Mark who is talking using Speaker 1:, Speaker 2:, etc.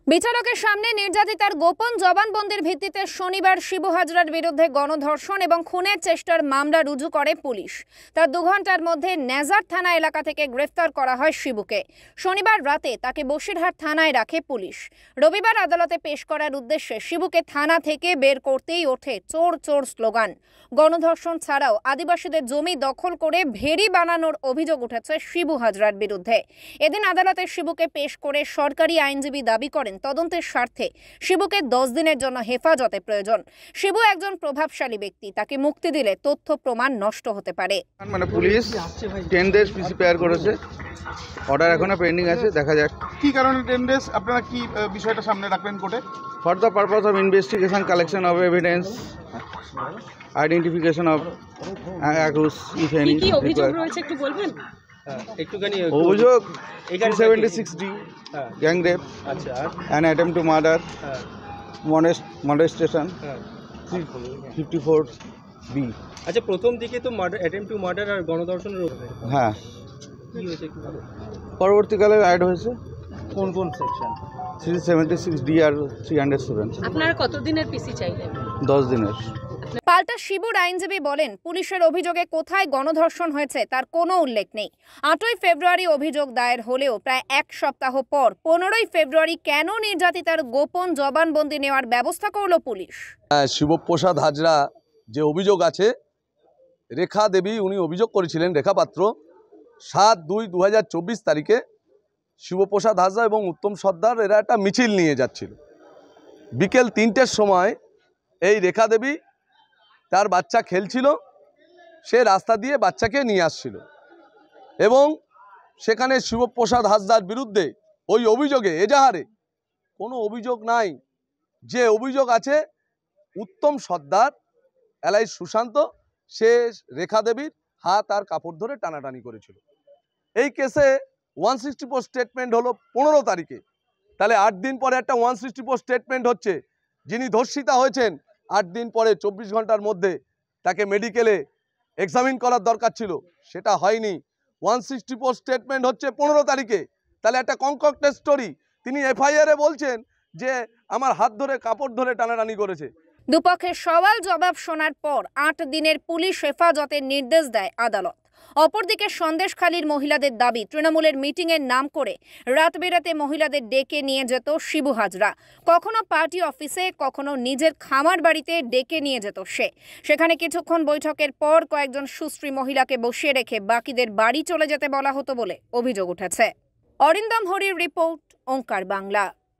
Speaker 1: বিচারকের সামনে নির্যাতিতার গোপন জবানবন্দির ভিত্তিতে শনিবার শিবু হাজরার বিরুদ্ধে গণধর্ষণ এবং খুনের চেষ্টার মামলা রুজু করে পুলিশ। তার 2 ঘন্টার মধ্যে নেজার থানা এলাকা থেকে গ্রেফতার করা হয় শিবুকে। শনিবার রাতে তাকে বসিরহাট থানায় রাখে পুলিশ। রবিবার আদালতে পেশ করার উদ্দেশ্যে শিবুকে থানা থেকে বের করতেই ওঠে চোর চোর স্লোগান। গণধর্ষণ ছাড়াও আদিবাসীদের জমি দখল করে ভেড়ি বানানোর অভিযোগ উঠেছে শিবু হাজরার বিরুদ্ধে। এদিন আদালতে শিবুকে পেশ করে সরকারি আইনজীবী দাবি করেন তদন্তের স্বার্থে শিবুকে 10 দিনের জন্য হেফাজতে প্রয়োজন। শিবু একজন প্রভাবশালী ব্যক্তি, তাকে মুক্তি দিলে তথ্য প্রমাণ নষ্ট হতে পারে।
Speaker 2: মানে পুলিশ 10 ডেজ পিসি পেয়ার করেছে, অর্ডার এখনো পেন্ডিং আছে, দেখা যাক
Speaker 3: কি কারণে 10 ডেজ আপনারা কি বিষয়টা সামনে রাখবেন কোর্টে।
Speaker 2: For the purpose of investigation, collection of evidence, identification of অ্যাকুজ if any.
Speaker 4: কি অভিযোগ রয়েছে একটু বলবেন? একটুখানি
Speaker 2: অভিযোগ 376D গ্যাং রেপ,
Speaker 4: আচ্ছা,
Speaker 2: an attempt to murder, molestation 54B।
Speaker 4: আচ্ছা, প্রথম দিকে তো মার্ডার, অ্যাটেম্প টু মার্ডার আর গণধর্ষণের উপরে।
Speaker 2: হ্যাঁ,
Speaker 4: কি হয়েছে একটু বলুন।
Speaker 2: পরবর্তীকালে অ্যাড হয়েছে
Speaker 4: কোন কোন সেকশন?
Speaker 2: 376D আর 307।
Speaker 4: আপনারা কতদিনের পিসি চাইলেন?
Speaker 2: 10 দিনের।
Speaker 1: পাল্টা শিবুর আইনজীবী বলেন, পুলিশের অভিযোগে কোথায় গণধর্ষণ হয়েছে তার কোনো উল্লেখ নেই। 8ই ফেব্রুয়ারি অভিযোগ দায়ের হলেও প্রায় 1 সপ্তাহ পর 15ই ফেব্রুয়ারি কেন নির্যাতিতার গোপন জবানবন্দি নেওয়ার ব্যবস্থা করলো পুলিশ?
Speaker 5: শিবপ্রসাদ হাজরা যে অভিযোগ আছে, রেখা দেবী উনি অভিযোগ করেছিলেন, রেখা পাত্র 7/2/2024 তারিখে শিবপ্রসাদ হাজরা এবং উত্তম সর্দার এরা একটা মিছিল নিয়ে যাচ্ছিল। বিকেল 3টের সময় এই রেখা দেবী তার বাচ্চা খেলছিল, সে রাস্তা দিয়ে বাচ্চাকে নিয়ে আসছিল এবং সেখানে শিবপ্রসাদ হাজরার বিরুদ্ধে ওই অভিযোগে এজাহারে কোনো অভিযোগ নাই। যে অভিযোগ আছে উত্তম সর্দার এলাই সুশান্ত, সে রেখা দেবীর হাত আর কাপড় ধরে টানাটানি করেছিল। এই কেসে 164 স্টেটমেন্ট হলো 15 তারিখে, তাহলে 8 দিন পরে একটা 164 স্টেটমেন্ট হচ্ছে। যিনি ধর্ষিতা হয়েছেন 8 দিন পরে 24 ঘন্টার মধ্যে তাকে মেডিকেলে এক্সামিন করার দরকার ছিল, সেটা হয়নি। 164 স্টেটমেন্ট হচ্ছে 15 তারিখে, তাহলে একটা কনকক্টেড স্টোরি। তিনি এফআইআরে বলছেন যে আমার হাত ধরে কাপড় ধরে টানাটানি করেছে।
Speaker 1: দুপক্ষের সওয়াল জবাব শোনার পর 8 দিনের পুলিশ হেফাজতের নির্দেশ দেয় আদালত। অপরদিকে সন্দেশখালীর মহিলাদের দাবি, তৃণমূলের মিটিংয়ের নাম করে রাত বেরাতে মহিলাদের ডেকে নিয়ে যেত শিবু হাজরা। কখনো পার্টি অফিসে, কখনো নিজের খামার বাড়িতে ডেকে নিয়ে যেত সে। সেখানে কিছুক্ষণ বৈঠকের পর কয়েকজন সুশ্রী মহিলাকে বসিয়ে রেখে বাকিদের বাড়ি চলে যেতে বলা হতো বলে অভিযোগ উঠেছে। অরিন্দম হরির রিপোর্ট, ওঙ্কার বাংলা।